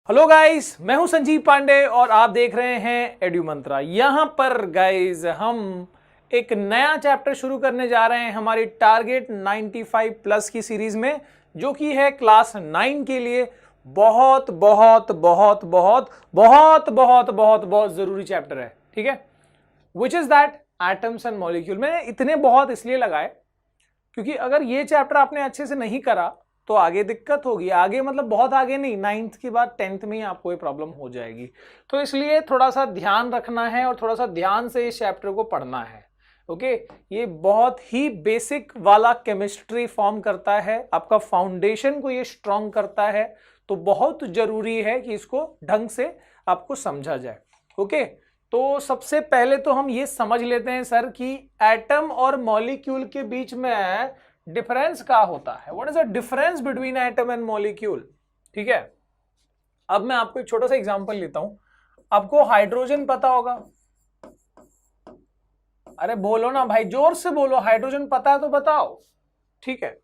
Hello guys, मैं हूं संजीव पांडे और आप देख रहे हैं एड्यू मंत्रा। यहां पर गाइस हम एक नया चैप्टर शुरू करने जा रहे हैं हमारी टारगेट 95 प्लस की सीरीज में, जो कि है क्लास 9 के लिए बहुत बहुत बहुत बहुत बहुत बहुत बहुत बहुत जरूरी चैप्टर है। ठीक है, which is that atoms and molecule. मैंने इतने बहुत इसलिए लगाए क्योंकि अगर ये चैप्टर आपने अच्छे से नहीं करा तो आगे दिक्कत होगी। आगे मतलब बहुत आगे नहीं, 9th के बाद 10th में ही आपको ये प्रॉब्लम हो जाएगी। तो इसलिए थोड़ा सा ध्यान रखना है और थोड़ा सा ध्यान से इस चैप्टर को पढ़ना है। ओके, ये बहुत ही बेसिक वाला केमिस्ट्री फॉर्म करता है, आपका फाउंडेशन को ये स्ट्रॉन्ग करता है। तो बहुत जरूरी है कि इसको ढंग से आपको समझा जाए। ओके, तो सबसे पहले तो हम ये समझ लेते हैं सर कि एटम और मॉलिक्यूल के बीच में डिफरेंस क्या होता है। What is the difference between atom and molecule. ठीक है, अब मैं आपको एक छोटा सा एग्जांपल लेता हूं। आपको हाइड्रोजन पता होगा? अरे बोलो ना भाई, जोर से बोलो। हाइड्रोजन पता है तो बताओ। ठीक है,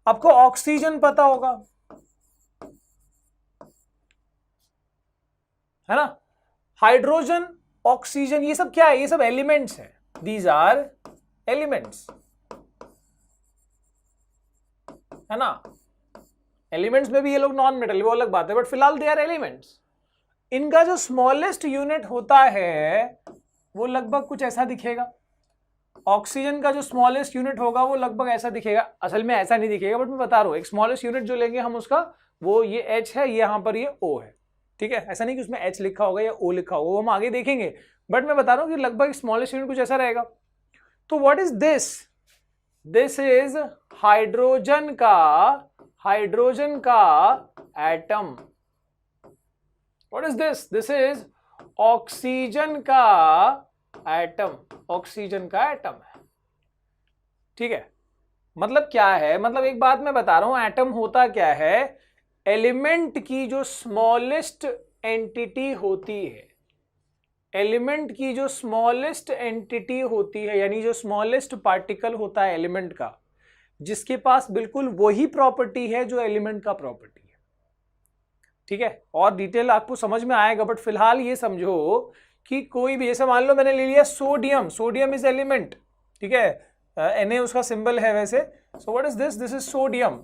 आपको ऑक्सीजन पता होगा, है ना? हाइड्रोजन, ऑक्सीजन, ये सब क्या है? ये सब एलिमेंट्स है। दीज आर एलिमेंट्स, है ना? एलिमेंट्स में भी ये लोग नॉन मेटल, वो अलग बात है, बट फिलहाल दे आर एलिमेंट्स। इनका जो स्मॉलेस्ट यूनिट होता है वो लगभग कुछ ऐसा दिखेगा। ऑक्सीजन का जो स्मॉलेस्ट यूनिट होगा वो लगभग ऐसा दिखेगा। असल में ऐसा नहीं दिखेगा, बट मैं बता रहा हूं, एक स्मॉलेस्ट यूनिट जो लेंगे हम उसका, वो ये H है, यहां पर ये O है। ठीक है, ऐसा नहीं कि उसमें H लिखा होगा या O लिखा होगा, वो हम आगे देखेंगे, बट मैं बता रहा हूं कि लगभग स्मॉलेस्ट यूनिट कुछ ऐसा रहेगा। तो what is this? This is hydrogen का atom. What is this? This is oxygen का एटम। ऑक्सीजन का एटम है। ठीक है, मतलब क्या है? मतलब एक बात मैं बता रहा हूं, एटम होता क्या है? एलिमेंट की जो स्मॉलेस्ट एंटिटी होती है, एलिमेंट की जो स्मॉलेस्ट एंटिटी होती है, यानी जो स्मॉलेस्ट पार्टिकल होता है एलिमेंट का, जिसके पास बिल्कुल वही प्रॉपर्टी है जो एलिमेंट का प्रॉपर्टी है। ठीक है, और डिटेल आपको समझ में आएगा, बट फिलहाल ये समझो कि कोई भी, जैसे मान लो मैंने ले लिया सोडियम। Sodium is element. ठीक है, Na उसका सिंबल है वैसे। सो what is this? This is sodium.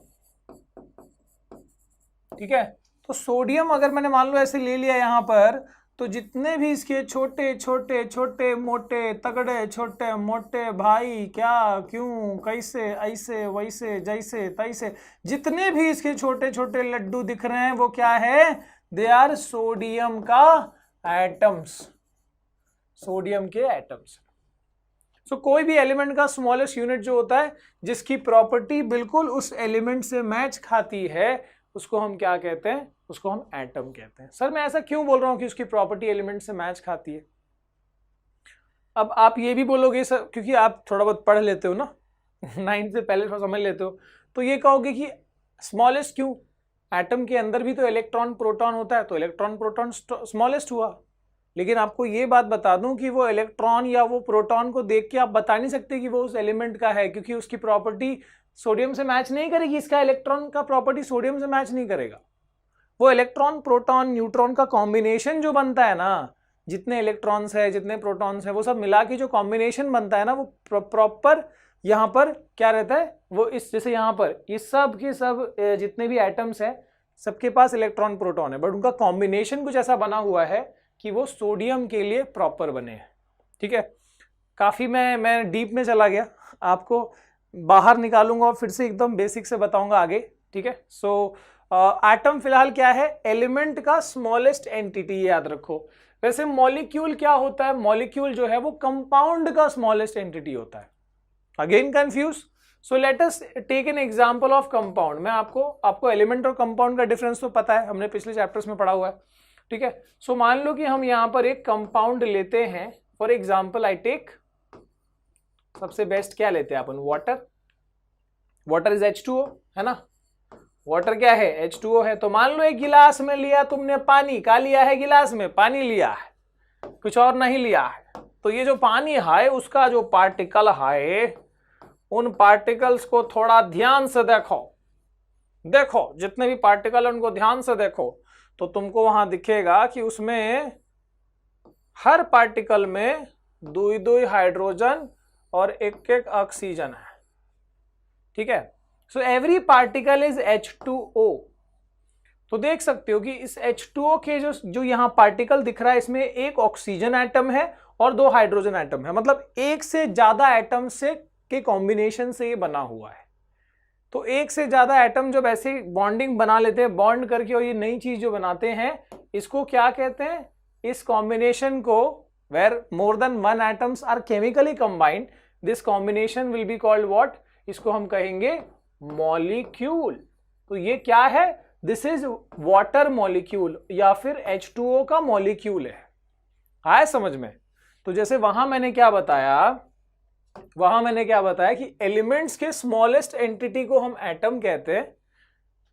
ठीक है, तो सोडियम अगर मैंने मान लो ऐसे ले लिया यहां पर, तो जितने भी इसके छोटे छोटे छोटे मोटे तगड़े छोटे मोटे भाई, क्या, क्यों, कैसे, ऐसे, वैसे, जैसे, तैसे, जितने भी इसके छोटे छोटे लड्डू दिख रहे हैं वो क्या है? दे आर सोडियम का एटम्स। सोडियम के एटम्स। सो कोई भी एलिमेंट का स्मॉलेस्ट यूनिट जो होता है, जिसकी प्रॉपर्टी बिल्कुल उस एलिमेंट से मैच खाती है, उसको हम क्या कहते हैं? उसको हम एटम कहते हैं। सर मैं ऐसा क्यों बोल रहा हूं कि उसकी प्रॉपर्टी एलिमेंट से मैच खाती है? अब आप ये भी बोलोगे सर, क्योंकि आप थोड़ा बहुत पढ़ लेते हो ना, 9th से पहले थोड़ा समझ लेते हो, तो ये कहोगे कि स्मॉलेस्ट क्यों? एटम के अंदर भी तो इलेक्ट्रॉन प्रोटॉन होता है, तो इलेक्ट्रॉन प्रोटॉन स्मॉलेस्ट हुआ। लेकिन आपको ये बात बता दूं कि वो इलेक्ट्रॉन या वो प्रोटॉन को देख के आप बता नहीं सकते कि वो उस एलिमेंट का है, क्योंकि उसकी प्रॉपर्टी सोडियम से मैच नहीं करेगी। इसका इलेक्ट्रॉन का प्रॉपर्टी सोडियम से मैच नहीं करेगा। वो इलेक्ट्रॉन प्रोटॉन न्यूट्रॉन का कॉम्बिनेशन जो बनता है ना, जितने इलेक्ट्रॉन्स है, जितने प्रोटॉन्स है, वो सब मिला के जो कॉम्बिनेशन बनता है ना, वो प्रॉपर यहाँ पर क्या रहता है? वो इस, जैसे यहाँ पर ये सब के सब जितने भी एटम्स है, सबके पास इलेक्ट्रॉन प्रोटॉन है, बट उनका कॉम्बिनेशन कुछ ऐसा बना हुआ है कि वो सोडियम के लिए प्रॉपर बने हैं। ठीक है, काफी मैं डीप में चला गया, आपको बाहर निकालूंगा और फिर से एकदम बेसिक से बताऊंगा आगे। ठीक है, सो एटम फिलहाल क्या है? एलिमेंट का स्मॉलेस्ट एंटिटी, याद रखो। वैसे मॉलिक्यूल क्या होता है? मॉलिक्यूल जो है वो कंपाउंड का स्मॉलेस्ट एंटिटी होता है। Again confuse? So let us take an example of compound. मैं आपको एलिमेंट और कंपाउंड का डिफरेंस तो पता है, हमने पिछले चैप्टर्स में पढ़ा हुआ है। ठीक है, सो मान लो कि हम यहां पर एक कंपाउंड लेते हैं। फॉर एग्जाम्पल आई टेक, सबसे बेस्ट क्या लेते हैं अपन? वाटर। वाटर इज H2O, है ना? वाटर क्या है? H2O है। तो मान लो एक गिलास में लिया तुमने पानी, का लिया है? गिलास में पानी लिया है, कुछ और नहीं लिया है। तो ये जो पानी है उसका जो पार्टिकल है, उन पार्टिकल्स को थोड़ा ध्यान से देखो। देखो जितने भी पार्टिकल है उनको ध्यान से देखो, तो तुमको वहां दिखेगा कि उसमें हर पार्टिकल में 2 हाइड्रोजन और 1 ऑक्सीजन है। ठीक है, so every particle is H2O। तो देख सकते हो कि इस H2O के जो यहाँ पार्टिकल दिख रहा है, इसमें 1 ऑक्सीजन एटम है और 2 हाइड्रोजन एटम है, मतलब 1 से ज्यादा एटम से के कॉम्बिनेशन से ये बना हुआ है। तो 1 से ज्यादा एटम जब ऐसे बॉन्डिंग बना लेते हैं, बॉन्ड करके, और ये नई चीज जो बनाते हैं, इसको क्या कहते हैं? इस कॉम्बिनेशन को, where more than 1 atoms are chemically combined, this combination will be called what? इसको हम कहेंगे मॉलिक्यूल। तो ये क्या है? दिस इज वाटर मॉलिक्यूल या फिर H2O का मॉलिक्यूल है। आया समझ में? तो जैसे वहां मैंने क्या बताया कि एलिमेंट्स के स्मॉलेस्ट एंटिटी को हम एटम कहते हैं,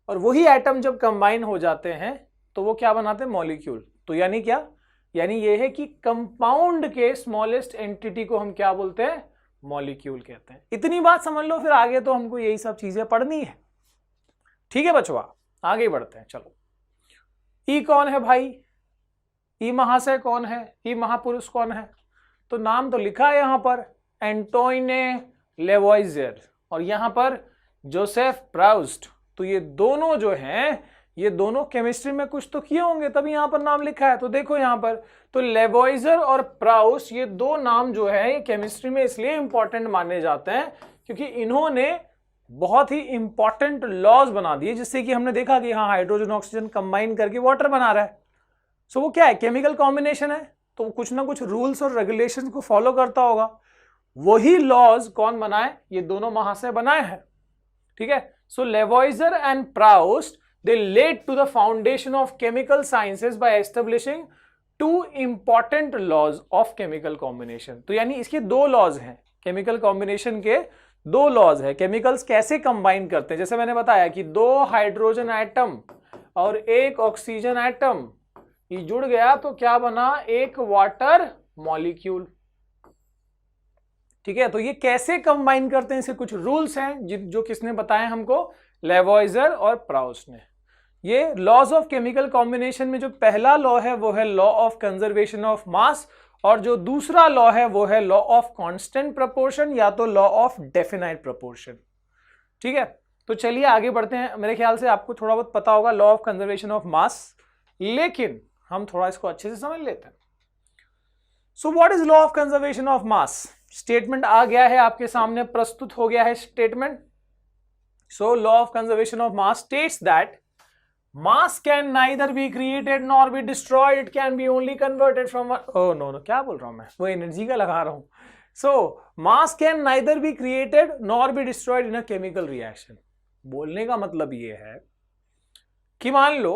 और वही एटम जब कंबाइन हो जाते हैं तो वो क्या बनाते हैं? मॉलिक्यूल। तो यानी क्या? यानी ये है कि कंपाउंड के स्मॉलेस्ट एंटिटी को हम क्या बोलते हैं? मॉलिक्यूल कहते हैं। इतनी बात समझ लो, फिर आगे तो हमको यही सब चीजें पढ़नी है। ठीक है बचवा, आगे बढ़ते हैं। चलो, ई कौन है भाई? ई महाशय कौन है? ई महापुरुष कौन है? तो नाम तो लिखा है यहां पर, एंटोइने लेवॉइजर, और यहां पर जोसेफ प्राउस्ट। तो ये दोनों जो हैं, ये दोनों केमिस्ट्री में कुछ तो किए होंगे, तभी यहां पर नाम लिखा है। तो देखो यहां पर, तो लेवॉइजर और प्राउस्ट, ये 2 नाम जो है ये केमिस्ट्री में इसलिए इंपॉर्टेंट माने जाते हैं क्योंकि इन्होंने बहुत ही इंपॉर्टेंट लॉज बना दिए, जिससे कि हमने देखा कि हाँ, हाइड्रोजन ऑक्सीजन कंबाइन करके वाटर बना रहा है। सो वो क्या है? केमिकल कॉम्बिनेशन है, तो कुछ ना कुछ रूल्स और रेगुलेशंस को फॉलो करता होगा। वही लॉज कौन बनाए? ये दोनों महाशय बनाए हैं। ठीक है, so Lavoisier and Proust, they laid to the foundation of chemical sciences by establishing 2 important laws of chemical combination। तो यानी इसके 2 लॉज हैं, केमिकल कॉम्बिनेशन के 2 लॉज है। केमिकल्स कैसे कंबाइन करते हैं, जैसे मैंने बताया कि 2 हाइड्रोजन एटम और 1 ऑक्सीजन एटम ये जुड़ गया तो क्या बना? 1 वाटर मॉलिक्यूल। ठीक है, तो ये कैसे कंबाइन करते हैं, इसके कुछ रूल्स हैं जो किसने बताए हमको? लेवॉइजर और प्राउस्ट ने। ये लॉज ऑफ केमिकल कॉम्बिनेशन में जो पहला लॉ है वो है लॉ ऑफ कंजर्वेशन ऑफ मास, और जो दूसरा लॉ है वो है लॉ ऑफ कांस्टेंट प्रोपोर्शन या तो लॉ ऑफ डेफिनाइट प्रोपोर्शन। ठीक है, तो चलिए आगे बढ़ते हैं। मेरे ख्याल से आपको थोड़ा बहुत पता होगा law of conservation of mass, लेकिन हम थोड़ा इसको अच्छे से समझ लेते हैं। So what is law of conservation of mass? Statement आ गया है आपके सामने, प्रस्तुत हो गया है statement. So law of conservation of mass states that mass can neither be created nor be destroyed, it can be only converted from one... oh no क्या बोल रहा हूं मैं, वो एनर्जी का लगा रहा हूं। so mass can neither be created nor be destroyed in a chemical reaction। बोलने का मतलब ये है कि मान लो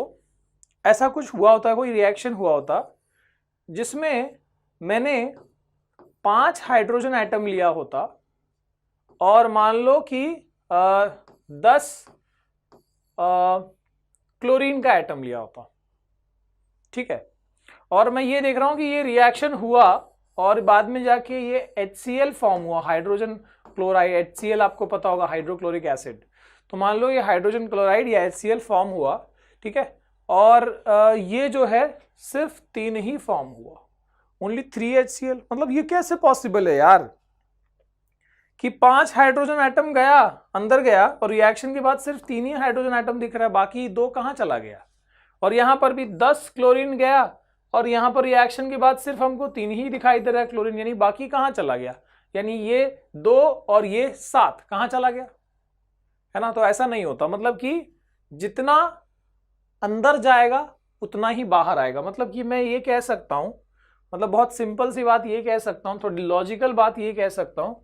ऐसा कुछ हुआ होता है, कोई रिएक्शन हुआ होता जिसमें मैंने 5 हाइड्रोजन एटम लिया होता और मान लो कि 10 क्लोरीन का एटम लिया होता। ठीक है, और मैं ये देख रहा हूं कि ये रिएक्शन हुआ और बाद में जाके ये HCl फॉर्म हुआ, हाइड्रोजन क्लोराइड। HCl आपको पता होगा, हाइड्रोक्लोरिक एसिड। तो मान लो ये हाइड्रोजन क्लोराइड या HCl फॉर्म हुआ। ठीक है, और ये जो है सिर्फ 3 ही फॉर्म हुआ, ओनली 3 HCl। मतलब ये कैसे पॉसिबल है यार कि 5 हाइड्रोजन एटम गया, अंदर गया, और रिएक्शन के बाद सिर्फ 3 ही हाइड्रोजन एटम दिख रहा है, बाकी 2 कहां चला गया? और यहां पर भी 10 क्लोरीन गया और यहां पर रिएक्शन के बाद सिर्फ हमको 3 ही दिखाई दे रहा है क्लोरीन, यानी बाकी कहां चला गया? यानी ये 2 और ये 7 कहां चला गया? है ना? तो ऐसा नहीं होता, मतलब कि जितना अंदर जाएगा उतना ही बाहर आएगा। मतलब कि मैं ये कह सकता हूं, मतलब बहुत सिंपल सी बात ये कह सकता हूं, थोड़ी लॉजिकल बात ये कह सकता हूं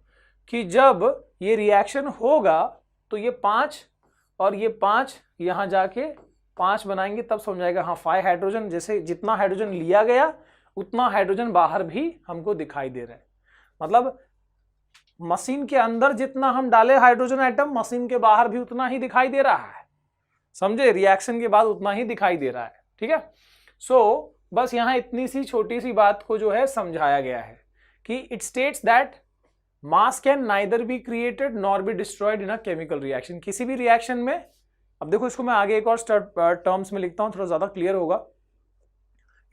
कि जब ये रिएक्शन होगा तो ये 5 और ये 5 यहां जाके 5 बनाएंगे, तब समझ आएगा हाँ 5 हाइड्रोजन, जैसे जितना हाइड्रोजन लिया गया उतना हाइड्रोजन बाहर भी हमको दिखाई दे रहा है। मतलब मशीन के अंदर जितना हम डाले हाइड्रोजन एटम, मशीन के बाहर भी उतना ही दिखाई दे रहा है। समझे? रिएक्शन के बाद उतना ही दिखाई दे रहा है। ठीक है, सो बस यहां इतनी सी छोटी सी बात को जो है समझाया गया है कि it states that mass can neither be created nor be destroyed in a chemical reaction. किसी भी रिएक्शन में अब देखो इसको मैं आगे एक और टर्म्स में लिखता हूं, थोड़ा ज्यादा क्लियर होगा.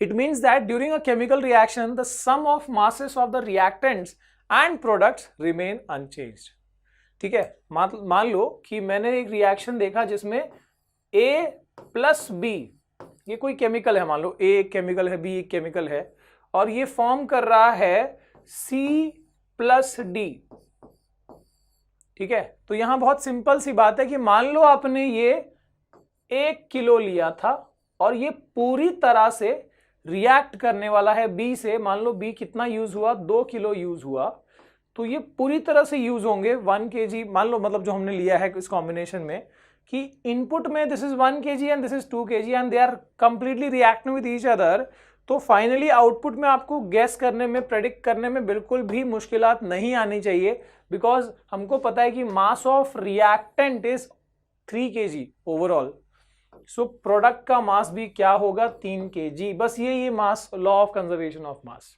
It means that during a chemical reaction the sum of masses of the reactants and products remain unchanged. ठीक है, मान लो कि मैंने एक रिएक्शन देखा जिसमें A प्लस बी, ये कोई केमिकल है, मान लो A एक केमिकल है, B एक केमिकल है, और ये फॉर्म कर रहा है C प्लस डी. ठीक है, तो यहां बहुत सिंपल सी बात है कि मान लो आपने ये 1 किलो लिया था और ये पूरी तरह से रिएक्ट करने वाला है B से. मान लो B कितना यूज हुआ, 2 किलो यूज हुआ, तो ये पूरी तरह से यूज होंगे 1 kg. मान लो मतलब जो हमने लिया है इस कॉम्बिनेशन में कि इनपुट में this is 1 kg and this is 2 kg and they are completely reacting with each other. तो फाइनली आउटपुट में आपको गेस करने में, प्रेडिक्ट करने में बिल्कुल भी मुश्किलात नहीं आनी चाहिए, बिकॉज हमको पता है कि mass of reactant is 3 kg overall. So product का मास भी क्या होगा, 3 kg. बस ये mass, law of conservation of mass,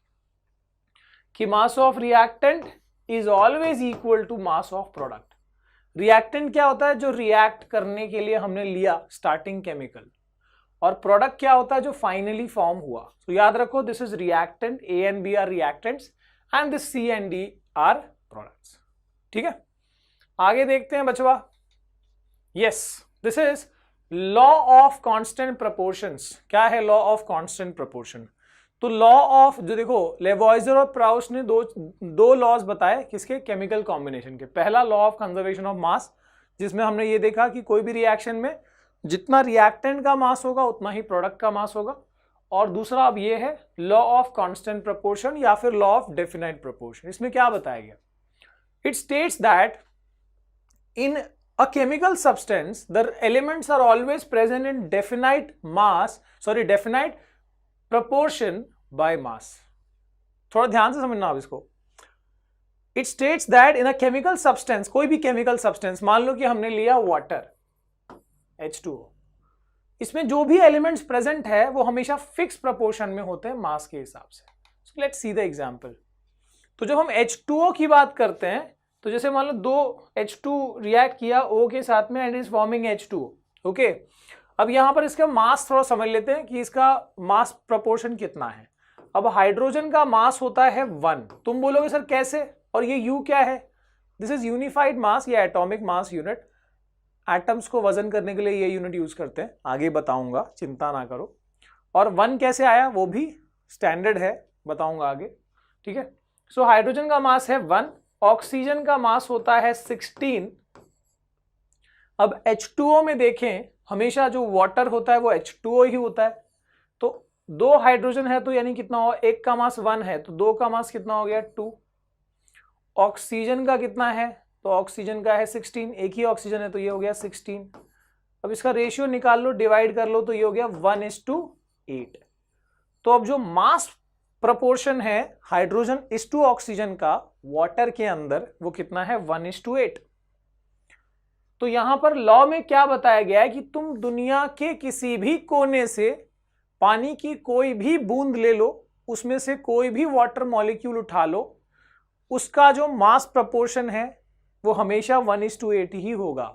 कि mass of reactant is always equal to mass of product. Reactant क्या होता है, जो रिएक्ट करने के लिए हमने लिया स्टार्टिंग केमिकल, और प्रोडक्ट क्या होता है, जो फाइनली फॉर्म हुआ. तो याद रखो, this is reactant, A and B are reactants and this C and D are products. ठीक है, आगे देखते हैं बचवा. Yes, this is law of constant proportions. क्या है लॉ ऑफ कांस्टेंट प्रोपोर्शन? तो लॉ ऑफ, जो देखो लेवॉइजर और प्राउस ने दो लॉज बताए किसके, केमिकल कॉम्बिनेशन के. पहला लॉ ऑफ कंजर्वेशन ऑफ मास, जिसमें हमने ये देखा कि कोई भी रिएक्शन में जितना रिएक्टेंट का मास होगा उतना ही प्रोडक्ट का मास होगा. और दूसरा अब ये है लॉ ऑफ कांस्टेंट प्रोपोर्शन या फिर लॉ ऑफ डेफिनाइट प्रोपोर्शन. इसमें क्या बताया गया, it states that in a chemical substance the elements are always present in definite proportion by mass. थोड़ा ध्यान से समझना आप इसको. It states that in a chemical substance, कोई भी chemical substance, मान लो कि हमने लिया वाटर H2O, इसमें जो भी एलिमेंट्स प्रेजेंट है वो हमेशा फिक्स प्रोपोर्शन में होते हैं मास के हिसाब से. So let's see the example. तो जब हम H2O की बात करते हैं, तो जैसे मान लो 2 H2 रिएक्ट किया O के साथ में and is forming H2O. Okay, अब यहां पर इसका मास थोड़ा समझ लेते हैं कि इसका मास प्रोपोर्शन कितना है. अब हाइड्रोजन का मास होता है 1. तुम बोलोगे सर कैसे, और ये U क्या है, दिस इज यूनिफाइड मास या एटॉमिक मास यूनिट. एटम्स को वजन करने के लिए ये यूनिट यूज करते हैं, आगे बताऊंगा, चिंता ना करो. और 1 कैसे आया वो भी स्टैंडर्ड है, बताऊंगा आगे. ठीक है, सो हाइड्रोजन का मास है 1, ऑक्सीजन का मास होता है 16. अब H2O में देखें, हमेशा जो वाटर होता है वो H2O ही होता है. तो 2 हाइड्रोजन है तो यानी कितना हो, एक का मास 1 है तो 2 का मास कितना हो गया, 2. ऑक्सीजन का कितना है, तो ऑक्सीजन का है 16, एक ही ऑक्सीजन है तो ये हो गया 16. अब इसका रेशियो निकाल लो, डिवाइड कर लो, तो ये हो गया 1:8. तो अब जो मास प्रोपोर्शन है हाइड्रोजन इस टू ऑक्सीजन का वाटर के अंदर, वो कितना है, 1:8. तो यहां पर लॉ में क्या बताया गया है कि तुम दुनिया के किसी भी कोने से पानी की कोई भी बूंद ले लो, उसमें से कोई भी वाटर मॉलिक्यूल उठा लो, उसका जो मास प्रोपोर्शन है वो हमेशा 1:8 ही होगा.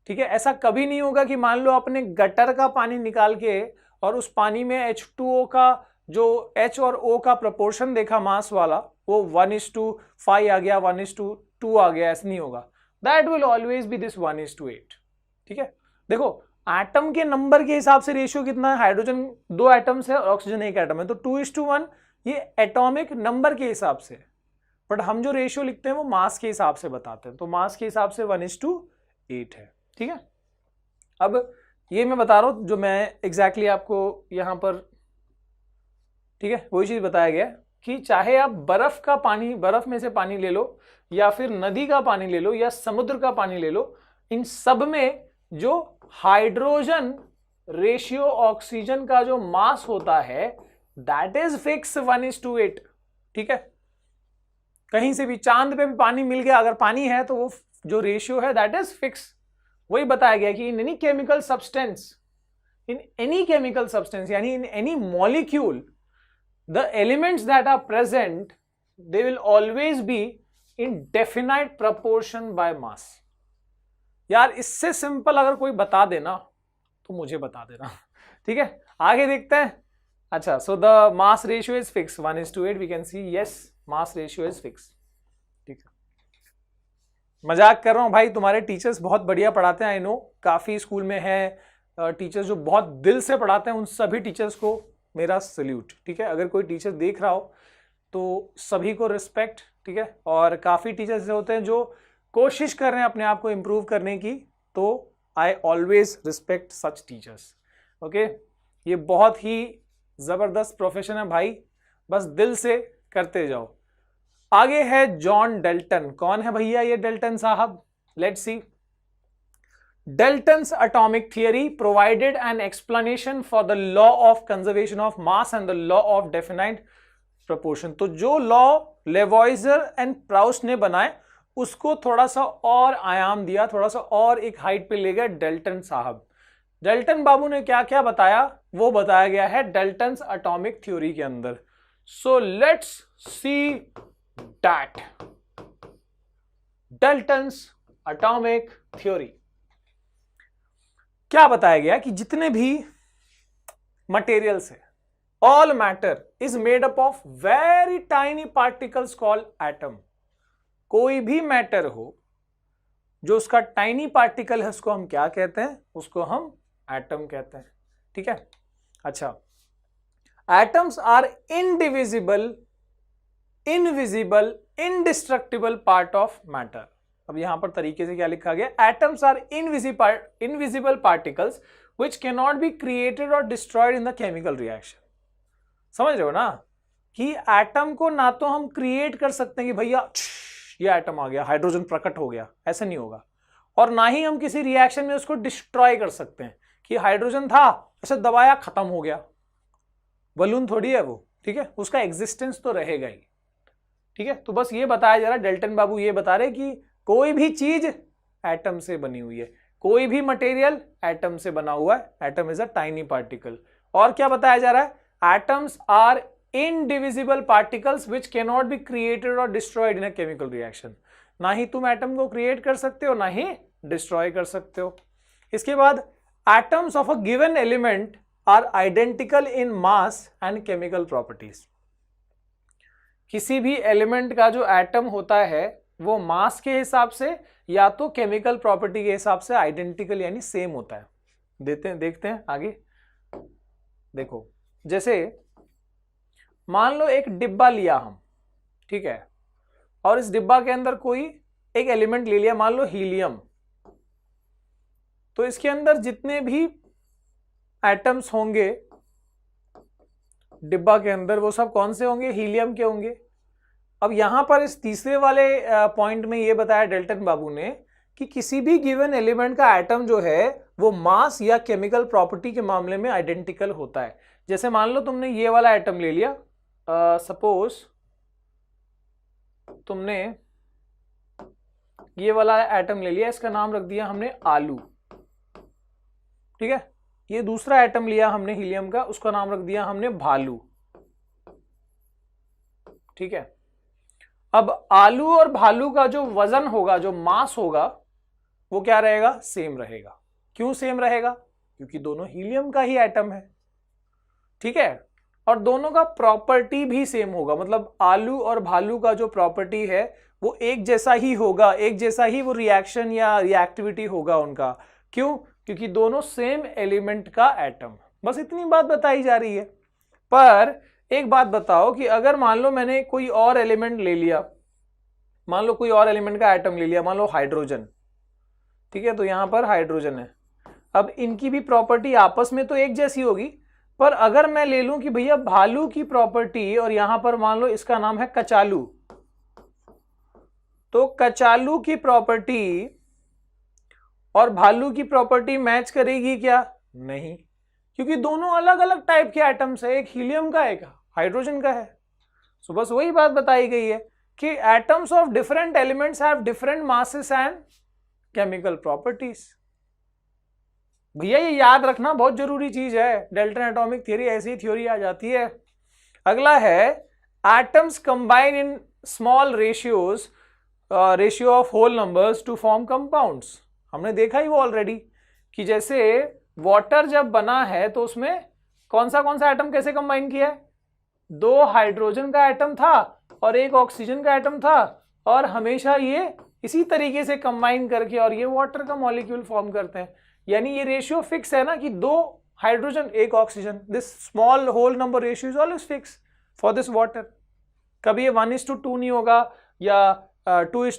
ठीक है, ऐसा कभी नहीं होगा कि मान लो आपने गटर का पानी निकाल के और उस पानी में H2O का जो H और O का प्रोपोर्शन देखा मास वाला, वो 1:5 आ गया, 1:2 आ गया, ऐसा नहीं होगा. That will always be this 1:8. ठीक है, देखो एटम के नंबर के हिसाब से रेशियो कितना है, हाइड्रोजन 2 एटम्स है और ऑक्सीजन 1 एटम है, तो 2:1 ये एटॉमिक नंबर के हिसाब से. बट हम जो रेशियो लिखते हैं वो मास के हिसाब से बताते हैं, तो मास के हिसाब से 1:8 है. ठीक है, अब ये मैं बता रहा हूं जो मैं एग्जैक्टली आपको यहां पर, ठीक है, वही चीज बताया गया कि चाहे आप बर्फ का पानी, बर्फ में से पानी ले लो, या फिर नदी का पानी ले लो, या समुद्र का पानी ले लो, इन सब में जो हाइड्रोजन रेशियो ऑक्सीजन का जो मास होता है दैट इज फिक्स 1:8. ठीक है, कहीं से भी चांद पे भी पानी मिल गया, अगर पानी है तो वो जो रेशियो है दैट इज फिक्स. वही बताया गया कि इन एनी केमिकल सब्सटेंस, यानी in any molecule, the elements that are present, they will always be in definite proportion by mass. यार इससे सिंपल अगर कोई बता देना तो मुझे बता देना। ठीक है, आगे देखते हैं। अच्छा, so the mass ratio is fix 1:8 we can see, yes mass ratio is fix. ठीक है, मजाक कर रहा हूं भाई, तुम्हारे टीचर्स बहुत बढ़िया पढ़ाते हैं, आई नो, काफी स्कूल में है टीचर्स जो बहुत दिल से पढ़ाते हैं, उन सभी टीचर्स को मेरा सल्यूट। ठीक है, अगर कोई टीचर देख रहा हो तो सभी को रिस्पेक्ट। ठीक है, और काफी टीचर्स ऐसे होते हैं जो कोशिश कर रहे हैं अपने आप को इम्प्रूव करने की, तो I always respect such teachers. Okay, ये बहुत ही जबरदस्त प्रोफेशन है भाई, बस दिल से करते जाओ। आगे है जॉन डेल्टन। कौन है भैया ये डेल्टन साहब? Let's see. Dalton's atomic theory provided an explanation for the law of conservation of mass and the law of definite proportion। तो जो लॉ लेवॉइजर एंड प्राउस्ट ने बनाए उसको थोड़ा सा और आयाम दिया, थोड़ा सा और एक हाइट पे ले गए डेल्टन साहब। डेल्टन बाबू ने क्या क्या बताया वो बताया गया है डेल्टन्स एटॉमिक थ्योरी के अंदर। So let's see that Dalton's atomic theory. क्या बताया गया कि जितने भी मटेरियल्स है, all matter is made up of very tiny particles called atom. कोई भी मैटर हो जो उसका टाइनी पार्टिकल है उसको हम क्या कहते हैं? उसको हम एटम कहते हैं। ठीक है, अच्छा, atoms are indivisible, invisible, indestructible part of matter. अब यहां पर तरीके से क्या लिखा गया? Atoms are invisible particles which can not be created और destroyed in the chemical reaction. समझ रहे हो ना कि एटम को ना तो हम क्रिएट कर सकते हैं कि भैया ये एटम आ गया, हाइड्रोजन प्रकट हो गया, ऐसा नहीं होगा, और ना ही हम किसी रिएक्शन में उसको डिस्ट्रॉय कर सकते हैं कि हाइड्रोजन था ऐसे दबाया खत्म हो गया। बलून थोड़ी है वो। ठीक है, उसका एग्जिस्टेंस तो रहेगा ही। ठीक है, तो बस ये बताया जा रहा है, डेल्टन बाबू ये बता रहे कि कोई भी चीज एटम से बनी हुई है, कोई भी मटेरियल एटम से बना हुआ है। Atom is a tiny particle. और क्या बताया जा रहा है? Atoms are indivisible particles which can not be created और destroyed in a chemical reaction. ना ही तुम एटम को क्रिएट कर सकते हो ना ही डिस्ट्रॉय कर सकते हो। इसके बाद atoms of a given element are identical in mass and chemical properties. किसी भी एलिमेंट का जो एटम होता है वो मास के हिसाब से या तो केमिकल प्रॉपर्टी के हिसाब से आइडेंटिकल यानी सेम होता है। देखते हैं आगे। देखो, जैसे मान लो एक डिब्बा लिया हम, ठीक है, और इस डिब्बा के अंदर कोई एक एलिमेंट ले लिया, मान लो हीलियम। तो इसके अंदर जितने भी एटम्स होंगे डिब्बा के अंदर वो सब कौन से होंगे? हीलियम के होंगे। अब यहां पर इस तीसरे वाले पॉइंट में ये बताया डेल्टन बाबू ने कि किसी भी गिवन एलिमेंट का एटम जो है वो मास या केमिकल प्रॉपर्टी के मामले में आइडेंटिकल होता है। जैसे मान लो तुमने ये वाला एटम ले लिया, सपोज तुमने ये वाला एटम ले लिया, इसका नाम रख दिया हमने आलू। ठीक है, ये दूसरा एटम लिया हमने हीलियम का, उसका नाम रख दिया हमने भालू। ठीक है, अब आलू और भालू का जो वजन होगा, जो मास होगा, वो क्या रहेगा? सेम रहेगा। क्यों सेम रहेगा? क्योंकि दोनों हीलियम का ही एटम है। ठीक है, और दोनों का प्रॉपर्टी भी सेम होगा, मतलब आलू और भालू का जो प्रॉपर्टी है वो एक जैसा ही होगा, एक जैसा ही वो रिएक्शन या रिएक्टिविटी होगा उनका। क्यों? क्योंकि दोनों सेम एलिमेंट का एटम। बस इतनी बात बताई जा रही है। पर एक बात बताओ कि अगर मान लो मैंने कोई और एलिमेंट ले लिया, मान लो कोई और एलिमेंट का एटम ले लिया, मान लो हाइड्रोजन। ठीक है, तो यहां पर हाइड्रोजन है। अब इनकी भी प्रॉपर्टी आपस में तो एक जैसी होगी, पर अगर मैं ले लूं कि भैया भालू की प्रॉपर्टी और यहां पर मान लो इसका नाम है कचालू, तो कचालू की प्रॉपर्टी और भालू की प्रॉपर्टी मैच करेगी क्या? नहीं, क्योंकि दोनों अलग अलग टाइप के एटम्स है, एक हीलियम का एक हाइड्रोजन का है। सो बस वही बात बताई गई है कि atoms of different elements have different masses and chemical properties. भैया ये याद रखना बहुत जरूरी चीज है। डेल्टन एटॉमिक थ्योरी ऐसी थ्योरी आ जाती है। अगला है atoms combine in small ratios, ratio of whole numbers to form compounds. हमने देखा ही वो ऑलरेडी कि जैसे वाटर जब बना है तो उसमें कौन सा एटम कैसे कंबाइन किया है, 2 हाइड्रोजन का एटम था और 1 ऑक्सीजन का एटम था, और हमेशा ये इसी तरीके से कंबाइन करके और ये वाटर का मॉलिक्यूल फॉर्म करते हैं। यानी ये रेशियो फिक्स है ना कि 2 hydrogen 1 oxygen, this small whole number ratio is always fix for this water. कभी ये 1:2 नहीं होगा या 2:3